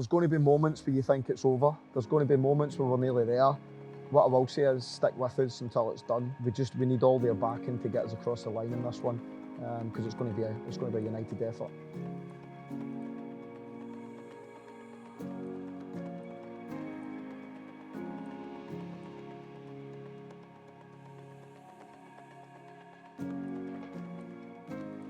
there's going to be moments where you think it's over. There's going to be moments where we're nearly there. What I will say is stick with us until it's done. We need all their backing to get us across the line in this one, because it's going to be a united effort.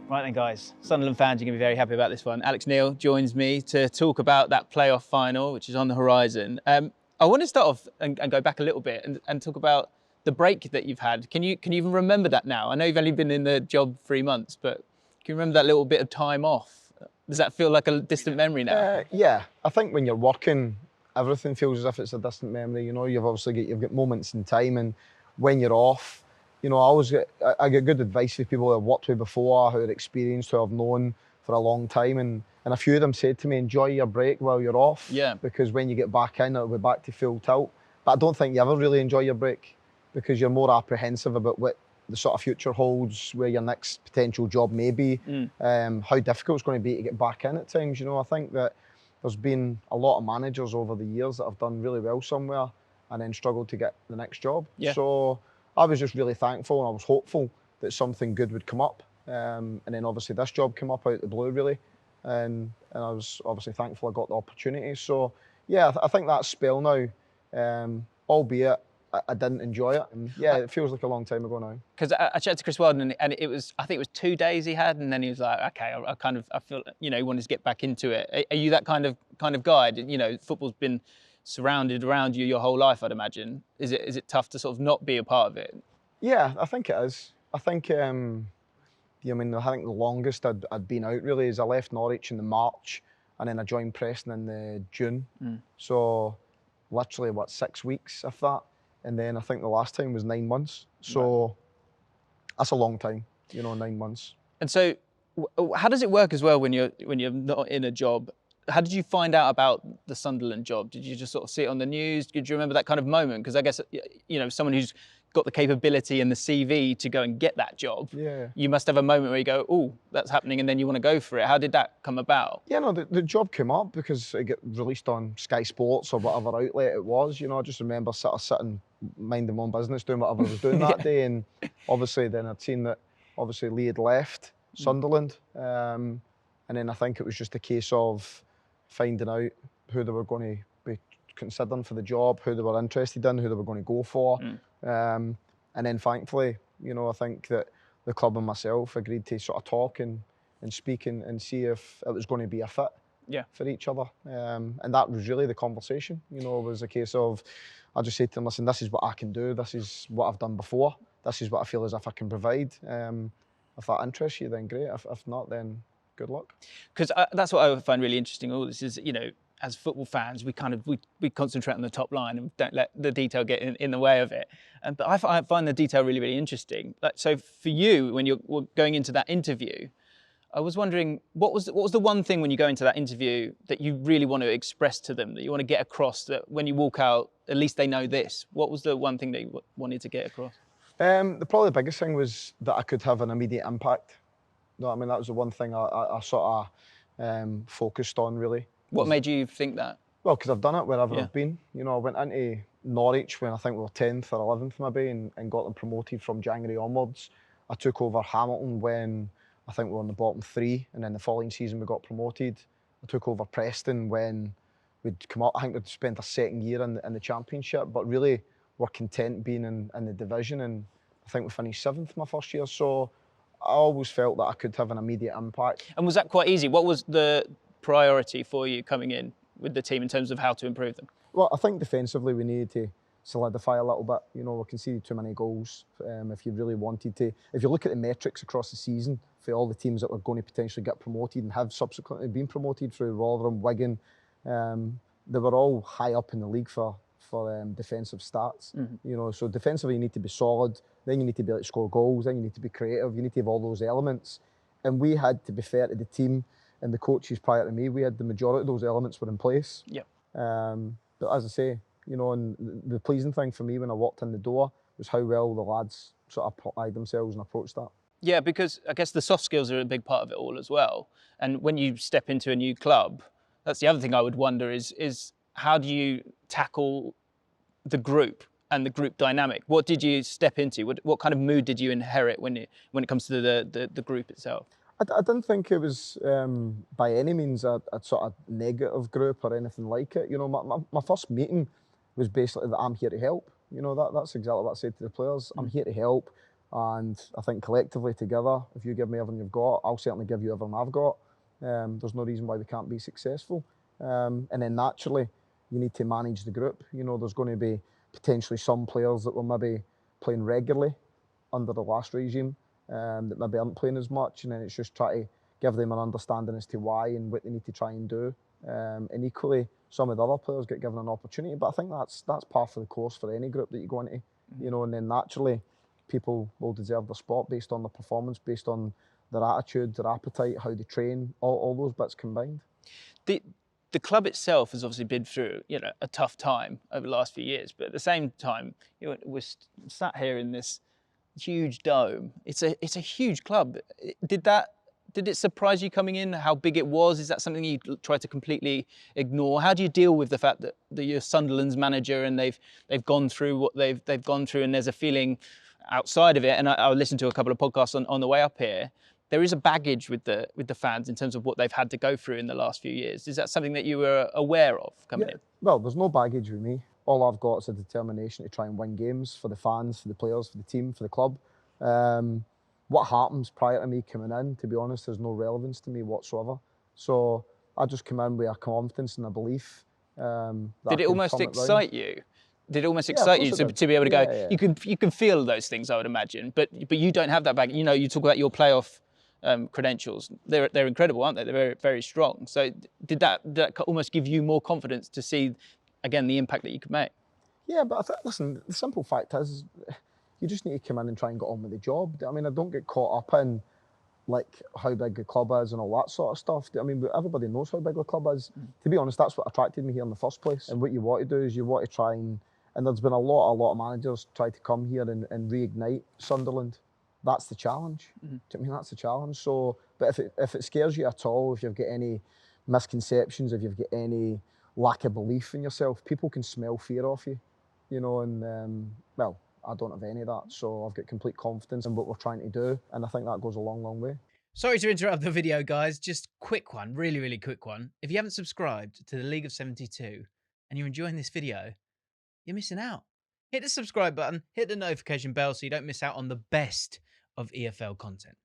Right then, guys, Sunderland fans, you're going to be very happy about this one. Alex Neil joins me to talk about that playoff final, which is on the horizon. I want to start off and go back a little bit and talk about the break that you've had. Can you even remember that now? I know you've only been in the job 3 months, but can you remember that little bit of time off? Does that feel like a distant memory now? Yeah, I think when you're working, everything feels as if it's a distant memory. You know, you've got moments in time, and when you're off, you know, I get good advice from people that I've worked with before, who are experienced, who I've known for a long time, and a few of them said to me, enjoy your break while you're off, yeah, because when you get back in, it'll be back to full tilt. But I don't think you ever really enjoy your break, because you're more apprehensive about what the sort of future holds, where your next potential job may be, how difficult it's going to be to get back in at times. You know, I think that there's been a lot of managers over the years that have done really well somewhere and then struggled to get the next job. Yeah. So I was just really thankful, and I was hopeful that something good would come up. And then obviously this job came up out of the blue, really. And I was obviously thankful I got the opportunity. So yeah, I think that spell now, albeit I didn't enjoy it. And yeah, it feels like a long time ago now. Because I chatted to Chris Weldon, and it was, I think it was 2 days he had, and then he was like, okay, I feel, you know, he wanted to get back into it. Are you that kind of guy? You know, football's been surrounded around you your whole life, I'd imagine. Is it tough to sort of not be a part of it? Yeah, I think it is. I think, I think the longest I'd been out really is I left Norwich in the March, and then I joined Preston in the June. So literally, 6 weeks of that. And then I think the last time was 9 months. So right. That's a long time, you know, 9 months. And so how does it work as well when you're not in a job? How did you find out about the Sunderland job? Did you just sort of see it on the news? Did you remember that kind of moment? Because I guess, you know, someone who's got the capability and the CV to go and get that job, yeah, you must have a moment where you go, oh, that's happening, and then you want to go for it. How did that come about? Yeah, no, the job came up because it got released on Sky Sports or whatever outlet it was. You know, I just remember sitting, minding my own business, doing whatever I was doing that day. And obviously then I'd seen that obviously Lee had left Sunderland. And then I think it was just a case of finding out who they were going to be considering for the job, who they were interested in, who they were going to go for. And then thankfully, you know, I think that the club and myself agreed to sort of talk and speak and see if it was going to be a fit for each other. And that was really the conversation. You know, it was a case of, I just said to them, listen, this is what I can do. This is what I've done before. This is what I feel as if I can provide. If that interests you, then great. If not, then good luck. Because that's what I find really interesting. All this is, you know, as football fans, we concentrate on the top line and don't let the detail get in the way of it. But I find the detail really, really interesting. Like, so for you, when you're going into that interview, I was wondering, what was the one thing when you go into that interview that you really want to express to them, that you want to get across, that when you walk out, at least they know this? What was the one thing that you wanted to get across? Probably the biggest thing was that I could have an immediate impact. You know what I mean? That was the one thing I sort of focused on, really. What made you think that? Well, because I've done it wherever I've been. You know, I went into Norwich when I think we were 10th or 11th maybe, and got them promoted from January onwards. I took over Hamilton when I think we were on the bottom 3, and then the following season we got promoted. I took over Preston when we'd come up. I think we'd spent a second year in the Championship, but really were content being in the division, and I think we finished 7th my first year. So I always felt that I could have an immediate impact. And was that quite easy? What was the priority for you coming in with the team in terms of how to improve them? Well, I think defensively we needed to solidify a little bit. You know, we conceded too many goals. If you really wanted to, if you look at the metrics across the season for all the teams that were going to potentially get promoted and have subsequently been promoted through Rotherham, Wigan, they were all high up in the league for defensive stats. You know, so defensively you need to be solid. Then you need to be able to score goals. Then you need to be creative. You need to have all those elements. And we had, to be fair to the team and the coaches prior to me, we had the majority of those elements were in place. Yep. But as I say, you know, and the pleasing thing for me when I walked in the door was how well the lads sort of applied themselves and approached that. Yeah, because I guess the soft skills are a big part of it all as well. And when you step into a new club, that's the other thing I would wonder is how do you tackle the group and the group dynamic? What did you step into? What kind of mood did you inherit when it comes to the group itself? I didn't think it was by any means a sort of negative group or anything like it. You know, my first meeting was basically that I'm here to help. You know, that's exactly what I said to the players. I'm here to help, and I think collectively together, if you give me everything you've got, I'll certainly give you everything I've got. There's no reason why we can't be successful. And then naturally, you need to manage the group. You know, there's going to be potentially some players that will maybe playing regularly under the last regime, that maybe aren't playing as much, and then it's just try to give them an understanding as to why and what they need to try and do. And equally, some of the other players get given an opportunity, but I think that's par for the course for any group that you go into, you know, and then naturally people will deserve their spot based on their performance, based on their attitude, their appetite, how they train, all those bits combined. The club itself has obviously been through, you know, a tough time over the last few years, but at the same time, you know, we're sat here in this huge dome. It's a huge club. Did it surprise you coming in how big it was? Is that something you try to completely ignore? How do you deal with the fact that you're Sunderland's manager and they've gone through what they've gone through, and there's a feeling outside of it? And I listened to a couple of podcasts on the way up here. There is a baggage with the fans in terms of what they've had to go through in the last few years. Is that something that you were aware of coming in? Well, there's no baggage with me. All I've got is a determination to try and win games for the fans, for the players, for the team, for the club. What happens prior to me coming in, to be honest, has no relevance to me whatsoever. So I just come in with a confidence and a belief. Did it almost excite you? Did it almost excite you to be able to go? Yeah. You can feel those things, I would imagine, but you don't have that baggage. You know, you talk about your playoff credentials. They're incredible, aren't they? They're very, very strong. So did that almost give you more confidence to see, again, the impact that you could make? Yeah, but listen, the simple fact is, you just need to come in and try and get on with the job. I mean, I don't get caught up in like how big the club is and all that sort of stuff. I mean, everybody knows how big the club is. To be honest, that's what attracted me here in the first place. And what you want to do is you want to try and there's been a lot of managers try to come here and reignite Sunderland. That's the challenge. I mean, that's the challenge. So, but if it scares you at all, if you've got any misconceptions, if you've got any lack of belief in yourself, people can smell fear off you, you know, and well, I don't have any of that. So I've got complete confidence in what we're trying to do. And I think that goes a long, long way. Sorry to interrupt the video, guys. Just quick one, really, really quick one. If you haven't subscribed to the League of 72 and you're enjoying this video, you're missing out. Hit the subscribe button, hit the notification bell so you don't miss out on the best of EFL content.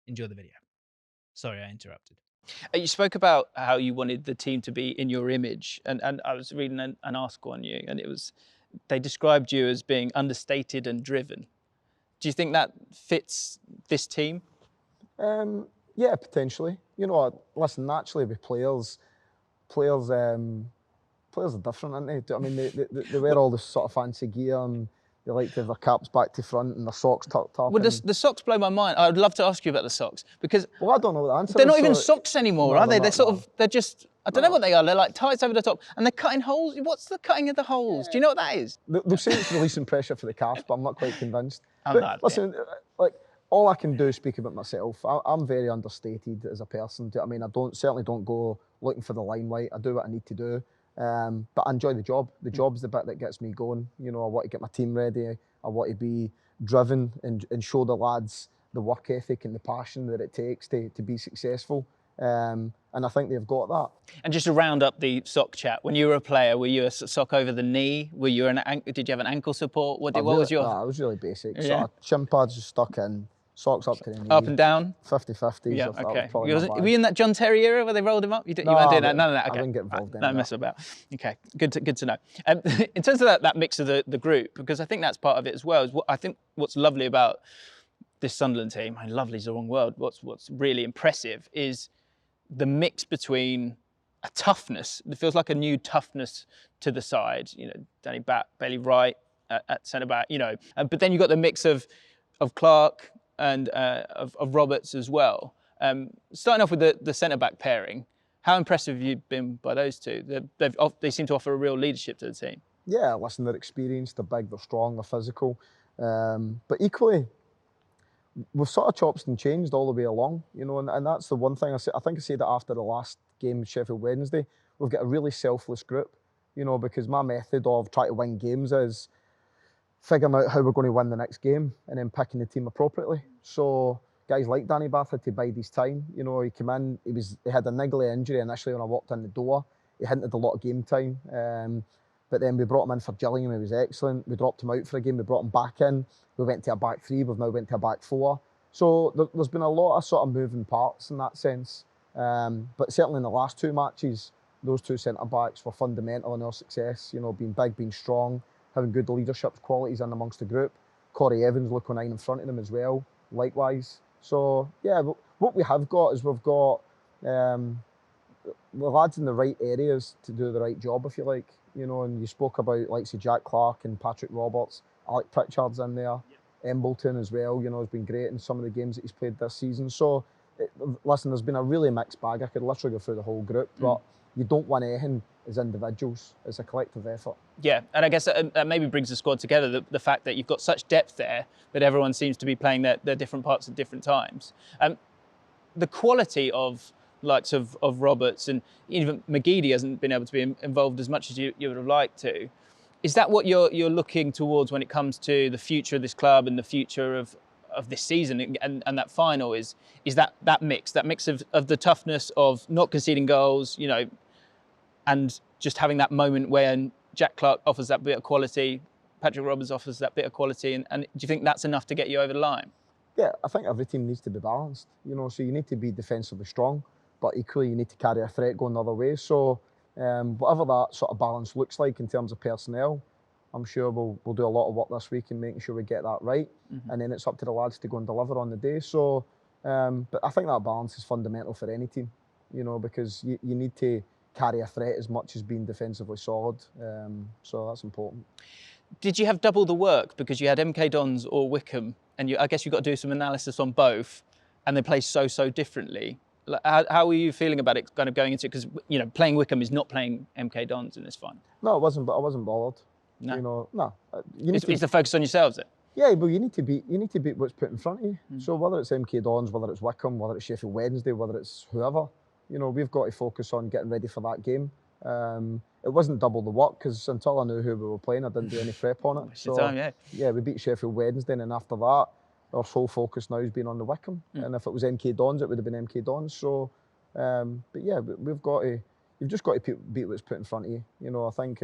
Enjoy the video. Sorry, I interrupted. You spoke about how you wanted the team to be in your image, and I was reading an article on you, and they described you as being understated and driven. Do you think that fits this team? Yeah, potentially. You know, listen, naturally with players are different, aren't they? I mean, they wear all this sort of fancy gear and they like to have their caps back to front and their socks tucked up. Well, the socks blow my mind. I'd love to ask you about the socks because well, I don't know what the answer they're is. not even socks anymore, are they? They're just, I don't know what they are. They're like tights over the top and they're cutting holes. What's the cutting of the holes? Do you know what that is? They'll say it's releasing pressure for the calf, but I'm not quite convinced. Listen, like, all I can do is speak about myself. I'm very understated as a person. I mean, I certainly don't go looking for the limelight. I do what I need to do. But I enjoy the job. The job's the bit that gets me going. You know, I want to get my team ready. I want to be driven and show the lads the work ethic and the passion that it takes to be successful. And I think they've got that. And just to round up the sock chat, when you were a player, were you a sock over the knee? Did you have an ankle support? What was your? I was really basic. Yeah. Sort of shin pads just stuck in, socks up to the knee. Up and down? 50-50s. Yeah, okay. Were you in that John Terry era where they rolled him up? You weren't doing that? None of that? Okay. I didn't get involved in that. No mess about. Okay, good to know. In terms of that mix of the group, because I think that's part of it as well, is I think what's lovely about this Sunderland team, and lovely is the wrong word, what's really impressive is the mix between a toughness. It feels like a new toughness to the side. You know, Danny Bailey Wright at centre back. You know, but then you've got the mix of Clark and of Roberts as well. Starting off with the centre back pairing, how impressive have you been by those two? They seem to offer a real leadership to the team. Yeah, listen, they're experienced, they're big, they're strong, they're physical, but equally, we've sort of chopped and changed all the way along, you know, and that's the one thing I think I said that after the last game, Sheffield Wednesday. we've got a really selfless group, you know, because my method of trying to win games is figuring out how we're going to win the next game and then picking the team appropriately. So guys like Danny Bath had to bide his time. You know, he came in, he had a niggly injury initially when I walked in the door. He hadn't had a lot of game time. But then we brought him in for Gillingham, he was excellent. We dropped him out for a game, we brought him back in. We went to a back three, we've now went to a back four. So there's been a lot of sort of moving parts in that sense. But certainly in the last two matches, those two centre-backs were fundamental in our success. You know, being big, being strong, having good leadership qualities in amongst the group. Corey Evans looking 9 in front of them as well, likewise. So, yeah, what we have got is we've got the lads in the right areas to do the right job, if you like. You know, and you spoke about, like, say, Jack Clark and Patrick Roberts, Alec Pritchard's in there, Embleton as well, you know, has been great in some of the games that he's played this season. So, listen, there's been a really mixed bag. I could literally go through the whole group, but you don't win anything as individuals. It's a collective effort. Yeah, and I guess that maybe brings the squad together, the fact that you've got such depth there, that everyone seems to be playing their different parts at different times. The quality of likes of Roberts, and even McGeady hasn't been able to be involved as much as you would have liked to. Is that what you're looking towards when it comes to the future of this club and the future of this season and that final? Is that mix of the toughness of not conceding goals, you know, and just having that moment when Jack Clark offers that bit of quality, Patrick Roberts offers that bit of quality, and do you think that's enough to get you over the line? Yeah, I think every team needs to be balanced, you know, so you need to be defensively strong, but equally you need to carry a threat going the other way. So whatever that sort of balance looks like in terms of personnel, I'm sure we'll do a lot of work this week in making sure we get that right. And then it's up to the lads to go and deliver on the day. So, but I think that balance is fundamental for any team, you know, because you need to carry a threat as much as being defensively solid. So that's important. Did you have double the work because you had MK Dons or Wycombe, and I guess you've got to do some analysis on both, and they play so differently? How were you feeling about it, kind of going into it? Because, you know, playing Wycombe is not playing MK Dons in this final. No, it wasn't. But I wasn't bothered. No. You know, no. It's the focus on yourselves then. Yeah, but you need to beat what's put in front of you. So whether it's MK Dons, whether it's Wycombe, whether it's Sheffield Wednesday, whether it's whoever, you know, we've got to focus on getting ready for that game. It wasn't double the work because until I knew who we were playing, I didn't do any prep on it. So time, yeah, we beat Sheffield Wednesday, and then after that, our sole focus now has been on the Wycombe. And if it was MK Dons, it would have been MK Dons. So, but yeah, you've just got to beat what's put in front of you. You know, I think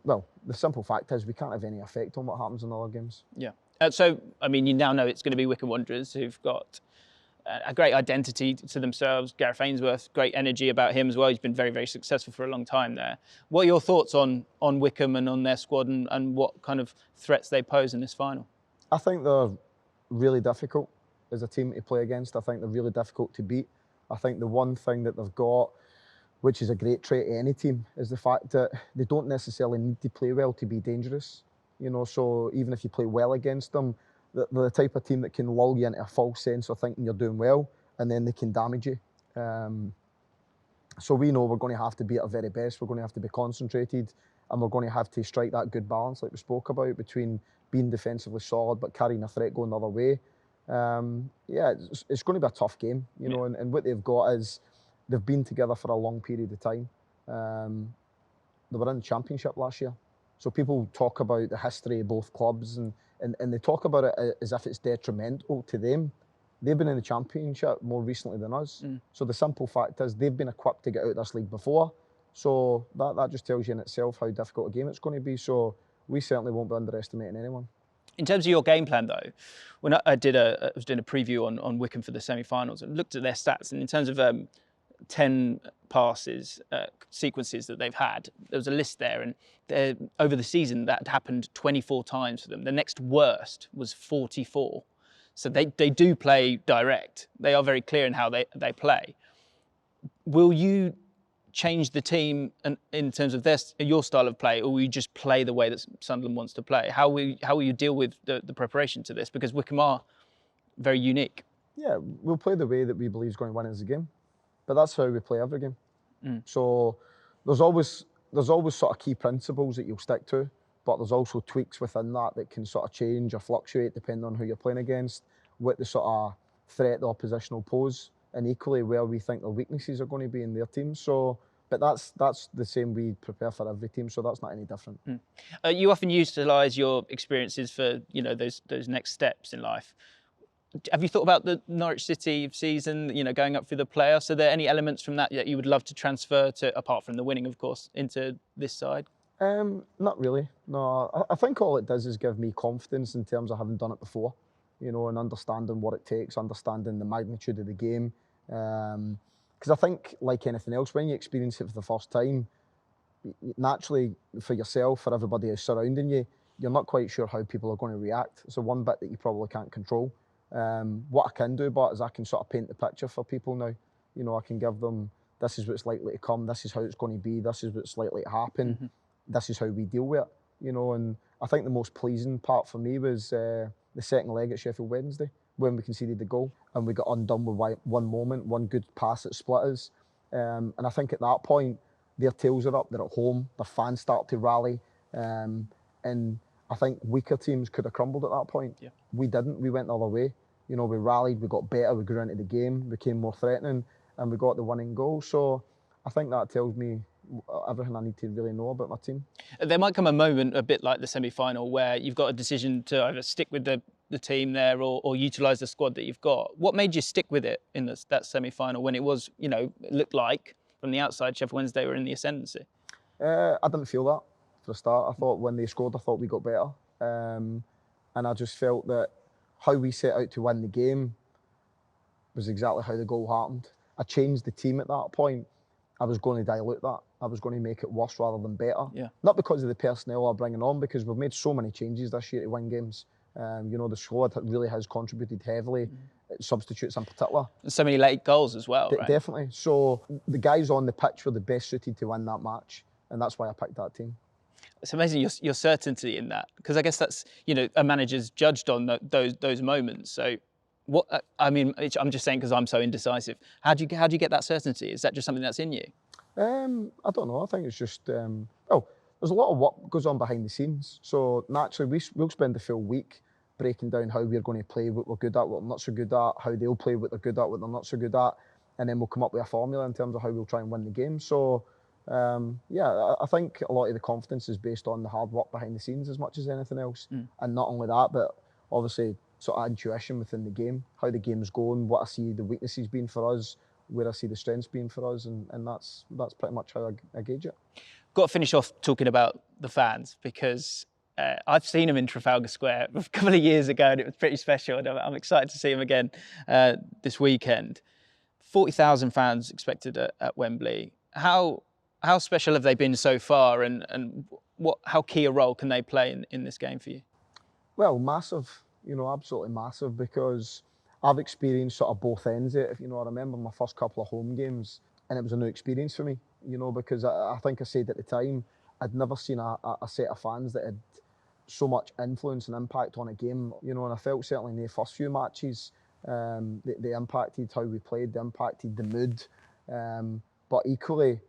well, the simple fact is we can't have any effect on what happens in other games. Yeah. So, I mean, you now know it's going to be Wycombe Wanderers, who've got a great identity to themselves. Gareth Ainsworth, great energy about him as well. He's been very successful for a long time there. What are your thoughts on Wycombe and on their squad and what kind of threats they pose in this final? I think they're really difficult as a team to play against. I think they're really difficult to beat. I think the one thing that they've got, which is a great trait of any team, is the fact that they don't necessarily need to play well to be dangerous. You know, so even if you play well against them, they're the type of team that can lull you into a false sense of thinking you're doing well, and then they can damage you. So we know we're going to have to be at our very best. We're going to have to be concentrated, and we're going to have to strike that good balance, like we spoke about, between being defensively solid but carrying a threat going the other way. Yeah, it's going to be a tough game, you know, and what they've got is they've been together for a long period of time. They were in the Championship last year. So people talk about the history of both clubs and they talk about it as if it's detrimental to them. They've been in the Championship more recently than us. So the simple fact is they've been equipped to get out of this league before. So that just tells you in itself how difficult a game it's going to be. So we certainly won't be underestimating anyone. In terms of your game plan, though, when I was doing a preview on Wycombe for the semi-finals and looked at their stats, and in terms of 10 passes, sequences that they've had, there was a list there, and over the season that happened 24 times for them. The next worst was 44. So they do play direct. They are very clear in how they play. Will you change the team in terms of your style of play, or will you just play the way that Sunderland wants to play? How will you deal with the preparation to this? Because Wycombe are very unique. Yeah, we'll play the way that we believe is going to win us the game. But that's how we play every game. So there's always sort of key principles that you'll stick to, but there's also tweaks within that can sort of change or fluctuate depending on who you're playing against, what the sort of threat the opposition will pose, and equally where we think their weaknesses are going to be in their team. So But that's the same we prepare for every team, so that's not any different. You often utilise your experiences for those next steps in life. Have you thought about the Norwich City season, going up through the playoffs? Are there any elements from that you would love to transfer to, apart from the winning, of course, into this side? Not really. No, I think all it does is give me confidence in terms of having done it before, and understanding what it takes, understanding the magnitude of the game. Because I think, like anything else, when you experience it for the first time, naturally, for yourself, for everybody who's surrounding you, you're not quite sure how people are going to react. It's the one bit that you probably can't control. What I can do, but is I can sort of paint the picture for people now. I can give them, this is what's likely to come, this is how it's going to be, this is what's likely to happen, this is how we deal with it. And I think the most pleasing part for me was the second leg at Sheffield Wednesday, when we conceded the goal and we got undone with one moment, one good pass that split us. And I think at that point, their tails are up, they're at home, their fans start to rally. And I think weaker teams could have crumbled at that point. Yeah. We didn't, we went the other way. We rallied, we got better, we grew into the game, became more threatening, and we got the winning goal. So I think that tells me everything I need to really know about my team. There might come a moment, a bit like the semi-final, where you've got a decision to either stick with the team there or utilise the squad that you've got. What made you stick with it in that semi-final when it was, it looked like from the outside Sheffield Wednesday were in the ascendancy? I didn't feel that for a start. I thought when they scored, I thought we got better. And I just felt that how we set out to win the game was exactly how the goal happened. I changed the team at that point. I was going to dilute that. I was going to make it worse rather than better. Yeah. Not because of the personnel I'm bringing on, because we've made so many changes this year to win games. The squad really has contributed heavily, substitutes in particular. And so many late goals as well, right? Definitely. So the guys on the pitch were the best suited to win that match, and that's why I picked that team. It's amazing your certainty in that, because I guess that's a manager's judged on those moments. So what I'm just saying, because I'm so indecisive. How do you get that certainty? Is that just something that's in you? I don't know. I think it's just there's a lot of work goes on behind the scenes. So naturally we'll spend the full week breaking down how we're going to play, what we're good at, what we're not so good at, how they'll play, what they're good at, what they're not so good at, and then we'll come up with a formula in terms of how we'll try and win the game. So I think a lot of the confidence is based on the hard work behind the scenes as much as anything else. And not only that, but obviously sort of intuition within the game, how the game's going, what I see the weaknesses being for us, where I see the strengths being for us, and that's pretty much how I gauge it. Got to finish off talking about the fans, because I've seen them in Trafalgar Square a couple of years ago, and it was pretty special. And I'm excited to see them again this weekend. 40,000 fans expected at Wembley. How special have they been so far, and how key a role can they play in this game for you? Well, massive, absolutely massive, because I've experienced sort of both ends of it. I remember my first couple of home games, and it was a new experience for me, because I think I said at the time, I'd never seen a set of fans that had so much influence and impact on a game, and I felt certainly in the first few matches, they impacted how we played, they impacted the mood, but equally,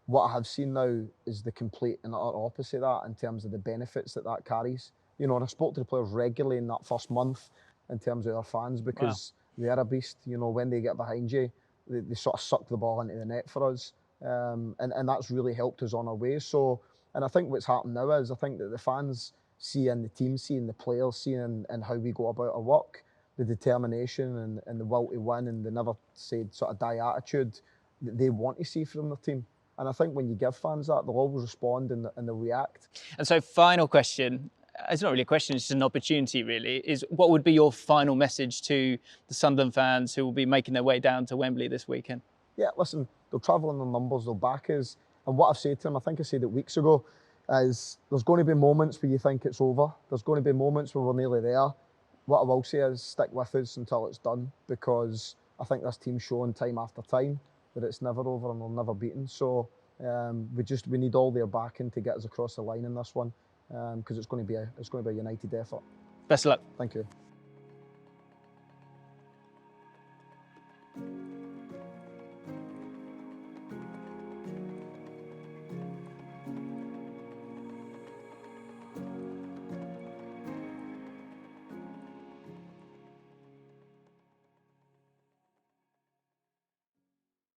what I have seen now is the complete and utter opposite of that in terms of the benefits that carries. And I spoke to the players regularly in that first month in terms of their fans, because they are a beast. When they get behind you, they sort of suck the ball into the net for us. And that's really helped us on our way. So, and I think what's happened now is I think that the fans see in the team, seeing the players, seeing in how we go about our work, the determination and the will to win, and the never say sort of die attitude that they want to see from their team. And I think when you give fans that, they'll always respond and they'll react. And so, final question, it's not really a question, it's just an opportunity really, is what would be your final message to the Sunderland fans who will be making their way down to Wembley this weekend? Yeah, listen, they'll travel in their numbers, they'll back us. And what I've said to them, I think I said it weeks ago, is there's going to be moments where you think it's over. There's going to be moments where we're nearly there. What I will say is stick with us until it's done, because I think this team's shown time after time that it's never over and we're never beaten. So we need all their backing to get us across the line in this one, because it's going to be a united effort. Best of luck. Thank you.